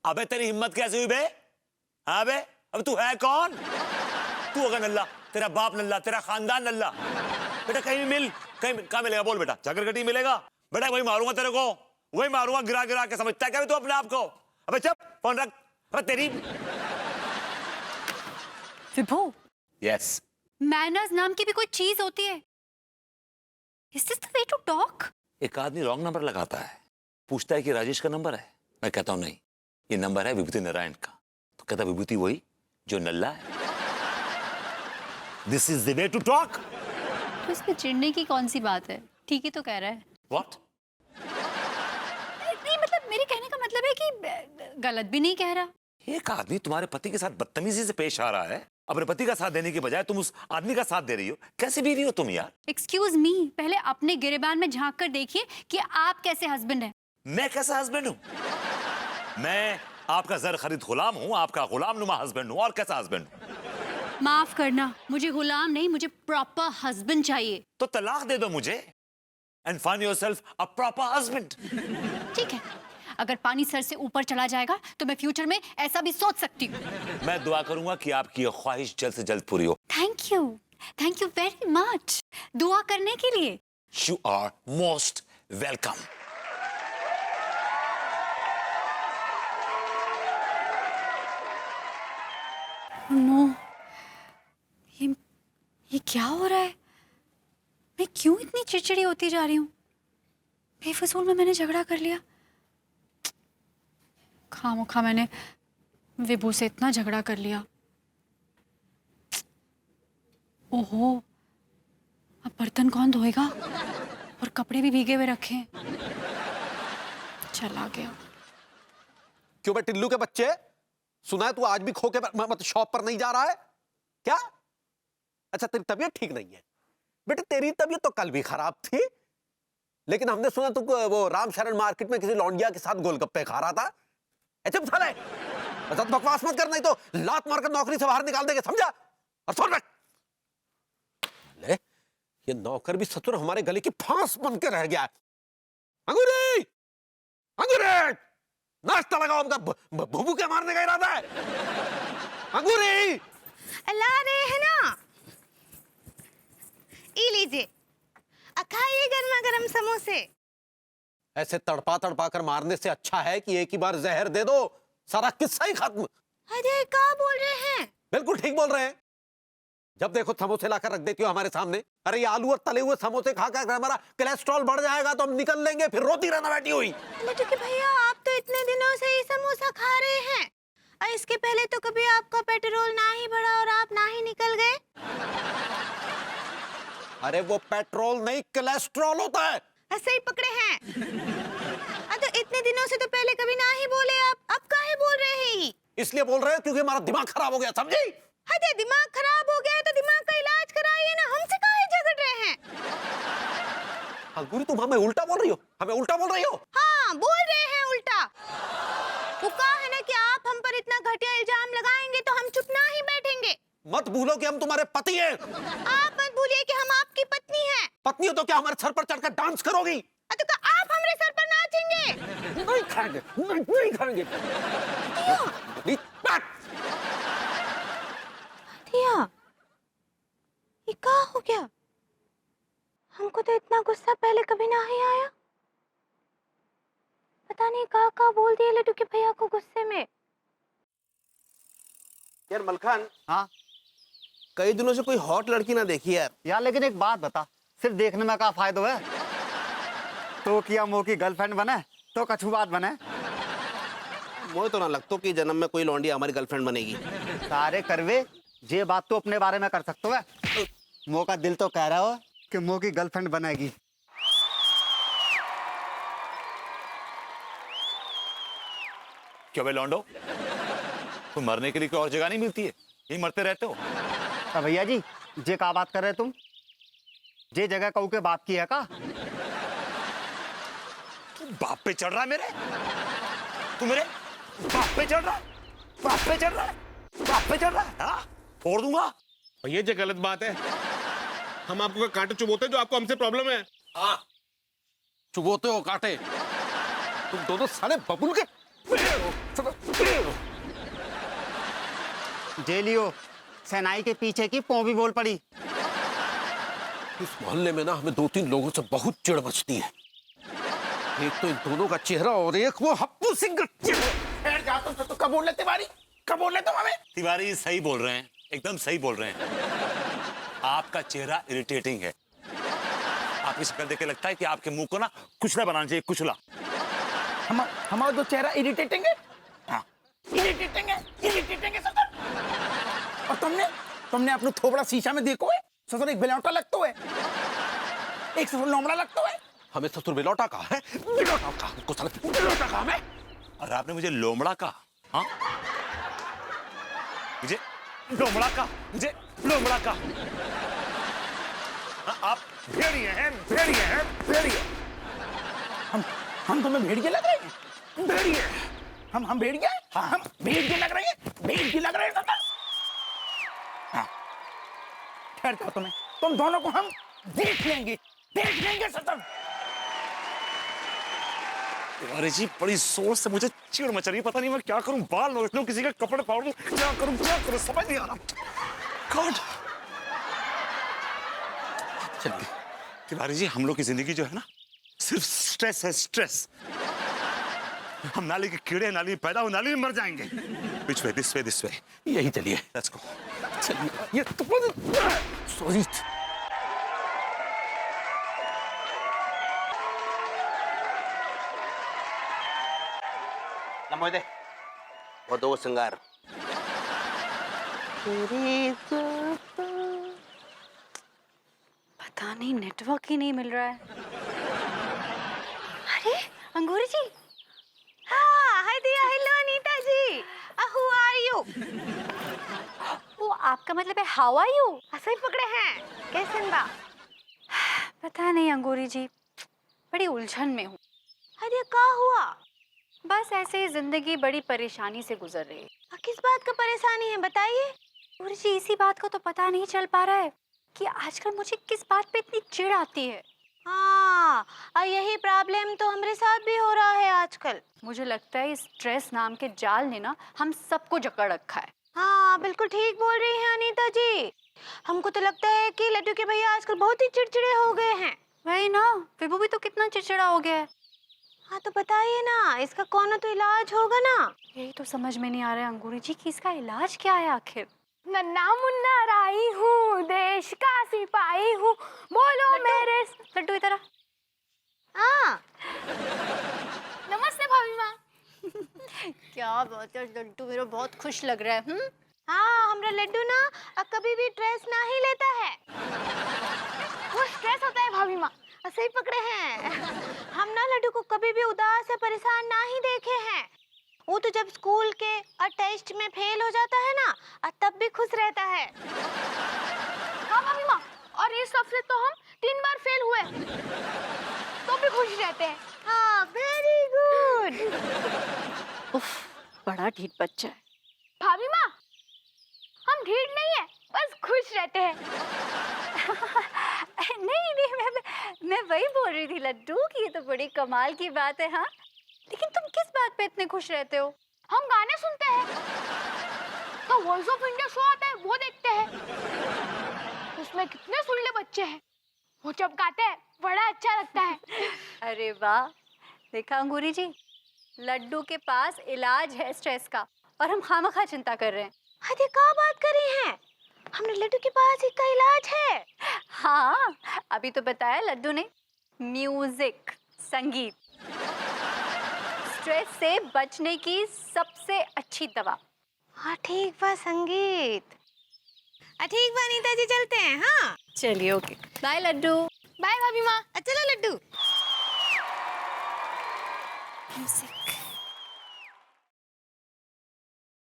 अबे तेरी हिम्मत कैसे हुई बे? हाँ बे, अब तू है कौन? तू होगा नल्ला, तेरा बाप नल्ला, तेरा खानदान नल्ला। बेटा कहीं भी मिल, कहाँ मिलेगा बोल बेटा? जागरगटी मिलेगा बेटा, वही मारूंगा तेरे को, वही मारूंगा गिरा गिरा के। समझता है क्या तू अपने आप को? अबे चुप, फोन रख। अबे तेरी विभू, यस, मैनर्स नाम की भी कोई चीज होती है? Is this the way to talk? एक आदमी रॉन्ग नंबर लगाता है, पूछता है कि राजेश का नंबर है। मैं कहता हूं नहीं, ये नंबर है विभूति नारायण का। तो कहता विभूति वही जो नल्ला है। This is the way to talk. तो इसमें चिढ़ने की कौन सी बात है? ठीक ही तो कह रहा है। व्हाट? नहीं मतलब मेरे कहने का मतलब है कि गलत भी नहीं कह रहा। एक आदमी तुम्हारे पति के साथ बदतमीजी से पेश आ रहा है, अपने पति का साथ देने की बजाय तुम उस आदमी का साथ दे रही हो। कैसी बीवी हो तुम यार? एक्सक्यूज मी, पहले अपने गिरेबान में झांक कर देखिए कि आप कैसे हस्बैंड हैं। मैं कैसा हस्बैंड हूं? मैं आपका जर खरीद गुलाम हूं, आपका गुलाम नुमा हस्बैंड हूं। और कैसा हस्बैंड हूं? माफ करना, मुझे गुलाम नहीं, मुझे प्रॉपर हस्बैंड चाहिए। तो तलाक दे दो मुझे and find yourself a proper husband. ठीक है, अगर पानी सर से ऊपर चला जाएगा तो मैं फ्यूचर में ऐसा भी सोच सकती हूँ। मैं दुआ करूंगा कि आपकी ये ख्वाहिश जल्द से जल्द पूरी हो। थैंक यू वेरी मच दुआ करने के लिए। You are most welcome. No, ये क्या हो रहा है? मैं क्यों इतनी चिड़चिड़ी होती जा रही हूँ? बेफजूल में मैंने झगड़ा कर लिया। खामोखा मैंने विभू से इतना झगड़ा कर लिया। ओहो, अब बर्तन कौन धोएगा? और कपड़े भी भीगे हुए रखे हैं। चला गया। क्यों बे टिल्लू के बच्चे, सुना है तू आज भी खो के मतलब शॉप पर नहीं जा रहा है क्या? अच्छा तेरी तबीयत ठीक नहीं है? बेटे तेरी तबीयत तो कल भी खराब थी, लेकिन हमने सुना तू वो रामशरण मार्केट में किसी लौंडिया के साथ गोलगप्पे खा रहा था। चुप साले, बकवास मत कर, नहीं तो लात मारकर नौकरी से बाहर निकाल देंगे, समझा? और सुन रख, ले ये नौकर भी ससुर हमारे गले की फांस बन के रह गया है। अंगूरी, अंगूरी, नाश्ता लगाओ, हमका भूबू के मारने का इरादा है। अंगूरी ला रहे हैं ना, ये लीजिए, खाइए गर्मा गर्म समोसे। ऐसे तड़पा तड़पा कर मारने से अच्छा है कि एक ही बार जहर दे दो, सारा किस्सा ही खत्म। अरे क्या बोल रहे हैं? बिल्कुल ठीक बोल रहे हैं। जब देखो समोसे लाकर रख देती हो हमारे सामने। अरे ये आलू और तले हुए समोसे खा कर हमारा कोलेस्ट्रॉल बढ़ जाएगा तो हम निकल लेंगे, फिर रोती रहना बैठी हुई। लेकिन भैया आप तो इतने दिनों से ये समोसा खा रहे हैं, और इसके पहले तो कभी आपका पेट्रोल ना ही बढ़ा और आप ना ही निकल गए। अरे वो पेट्रोल नहीं कोलेस्ट्रॉल होता है। ऐसे ही पकड़े हैं। तो इतने दिनों से तो पहले कभी ना ही बोले आप, अब काहे बोल रहे हैं ही? इसलिए बोल रहे हैं क्योंकि हमारा दिमाग खराब हो गया, समझी? अरे दिमाग खराब हो गया है तो दिमाग का इलाज कराइए ना, हमसे काहे झगड़ रहे हैं? अंकुरी तुम हमें उल्टा बोल रही हो, हमें उल्टा बोल रही हो। हाँ बोल रहे हैं उल्टा। वो कहा है ना कि आप हम पर इतना घटिया इल्जाम लगाएंगे तो हम चुप ना ही बैठेंगे। मत भूलो कि हम तुम्हारे पति हैं। आप मत भूलिए कि हम आपकी पत्नी हैं। पत्नी हो तो क्या हमारे सर पर चढ़कर डांस करोगी? तो क्या आप हमारे सर पर नाचेंगे? नहीं खाएंगे, नहीं खाएंगे। नहीं, बैठ। दिया, ये क्या हो गया? हमको तो इतना गुस्सा पहले कभी ना ही आया। पता नहीं कहाँ बोल दिए लड्डू के भैया को गुस्से में। यार मलखान, हाँ कई दिनों से कोई हॉट लड़की ना देखी यार। यार, लेकिन एक बात बता, सिर्फ देखने में क्या फायदा है? तो किया मोह की गर्लफ्रेंड बने तो कछु बात बने। मुझे तो ना लगता कि जन्म में कोई लौंडी हमारी गर्लफ्रेंड बनेगी। सारे करवे ये बात तो अपने बारे में कर सकते हो। मोह का दिल तो कह रहा हो कि मोह की गर्लफ्रेंड बनेगी। क्यों बे लौंडो, तुम मरने के लिए कोई और जगह नहीं मिलती है? यही मरते रहते हो? तो भैया जी, जे का बात कर रहे तुम? जे जगह कहू के बाप की है का? तू बाप पे चढ़ रहा है मेरे? तू मेरे बाप पे चढ़ रहा है? बाप पे चढ़ रहा है? बाप पे चढ़ रहा है? हाँ? फोड़ दूंगा। और ये जो गलत बात है, हम आपको कांटे चुभोते जो आपको हमसे प्रॉब्लम है। हाँ, चुभोते हो कांटे तुम दोनों साले बबुल के। जेलियो सेनाई के पीछे की पौ भी बोल पड़ी। इस मोहल्ले में ना हमें 2-3 लोगों से बहुत चिढ़ मचती है। एक तो इन दोनों का चेहरा और एक वो हप्पू सिंह का चेहरा। तो कब बोल रहे तिवारी, कब बोल रहे तुम हमें? तिवारी सही बोल रहे हैं, एकदम सही बोल रहे हैं। आपका चेहरा इरिटेटिंग है। आपकी शक्ल देख के लगता है कि आपके मुंह को ना कुचला बनाना चाहिए, कुचला। हमारा जो चेहरा इरिटेटिंग है, हाँ इरिटेटिंग है सर। और तुमने अपने थोबड़ा शीशा में देखो है ससुर, एक बेलौटा लगता है, एक ससुर लोमड़ा लगता है। हमें ससुर बेलौटा कहा है, बेलौटा कहा हमको, साला बेलौटा कहा हमें। और आपने मुझे लोमड़ा कहा? हाँ, मुझे लोमड़ा कहा, मुझे लोमड़ा कहा। हाँ, आप भेड़िए हैं, भेड़िए हैं, भेड़िए। हम तुम्हें भेड़िए लग रहे हैं? भेड़िए? हम भेड़िए? हाँ, हम भेड़िए लग रहे हैं, भेड़िए लग रहे हैं सर। हाँ, ठहर जाओ तुम दोनों को हम देख लेंगे सर। अरे जी, बड़ी जोर से मुझे चिढ़ मच रही है, पता नहीं मैं क्या करूं, बाल नोच लूं, किसी के कपड़े फाड़ दूं, क्या करूं समझ नहीं आ रहा। गॉड। चलिए तिवारी जी, हम लोग की जिंदगी जो है ना, सिर्फ स्ट्रेस है, स्ट्रेस। हम नाली के कीड़े, नाली में पैदा हो, नाली में मर जाएंगे। Which way? This way. यही चलिए। Let's go. चलिए ये तो सॉरी। नमो दे वो दो सिंगार। पता नहीं, नेटवर्क ही नहीं मिल रहा है। अरे अंगूरी जी। हाँ, hi Diya, hello Anita ji. Who are you? वो आपका मतलब है हाउ आर यू? सही पकड़े हैं। कैसे बा? पता नहीं अंगूरी जी, बड़ी उलझन में हूँ। अरे क्या हुआ? बस ऐसे ही जिंदगी बड़ी परेशानी से गुजर रही है। किस बात का परेशानी है, बताइए। अंगूरी जी, इसी बात को तो पता नहीं चल पा रहा है कि आजकल मुझे किस बात पे इतनी चिढ़ आती है। हाँ, और यही प्रॉब्लम तो हमारे साथ भी हो रहा है आजकल। मुझे लगता है इस स्ट्रेस नाम के जाल ने ना हम सबको जकड़ रखा है। हाँ, बिल्कुल ठीक बोल रही हैं अनीता जी। हमको तो लगता है कि लड्डू के भैया आजकल बहुत ही चिड़चिड़े हो गए हैं। वही ना, विभू भी तो कितना चिड़चिड़ा हो गया है। हाँ, तो बताइए ना, इसका कौन तो इलाज होगा ना। यही तो समझ में नहीं आ रहा है अंगूरी जी कि इसका इलाज क्या है आखिर। नन्ना मुन्ना राई हूँ, देश का सिपाही हूँ, बोलो मेरे। लड्डू इधर आ। हाँ, नमस्ते भाभी माँ। क्या बात है, लड्डू मेरा बहुत खुश लग रहा है। हाँ, हमरा लड्डू ना कभी भी स्ट्रेस ना ही लेता है। वो स्ट्रेस होता है भाभी माँ, सही पकड़े हैं। हम ना लड्डू को कभी भी उदास या परेशान ना ही देखे हैं। वो तो जब स्कूल के और टेस्ट में फेल हो जाता है ना, तब भी खुश रहता है। हाँ भाभी माँ, और इस हफ्ते तो हम 3 बार फेल हुए, तो भी खुश रहते हैं। हाँ, वेरी गुड। उफ, बड़ा ढीठ बच्चा है। भाभी माँ, हम ढीठ नहीं है, बस खुश रहते हैं। नहीं, मैं वही बोल रही थी लड्डू कि ये तो बड़ी कमाल की बात है। हाँ, लेकिन तुम किस बात पे इतने खुश रहते हो? हम गाने सुनते हैं, तो वॉइस ऑफ इंडिया शो आता है, वो देखते हैं। उसमें कितने सुरीले बच्चे हैं, वो जब गाते हैं बड़ा अच्छा लगता है। अरे वाह, देखा अंगूरी जी, लड्डू के पास इलाज है स्ट्रेस का और हम खामखा चिंता कर रहे हैं। अरे क्या बात कर रही हैं? हमने लड्डू के पास इसका इलाज है। हाँ, अभी तो बताया लड्डू ने, म्यूजिक, संगीत स्ट्रेस से बचने की सबसे अच्छी दवा। हाँ ठीक बा, संगीत। ठीक बा अनीता जी, चलते हैं। हाँ चलिए, ओके, बाय लड्डू। बाय भाभी माँ। चलो लड्डू। म्यूजिक।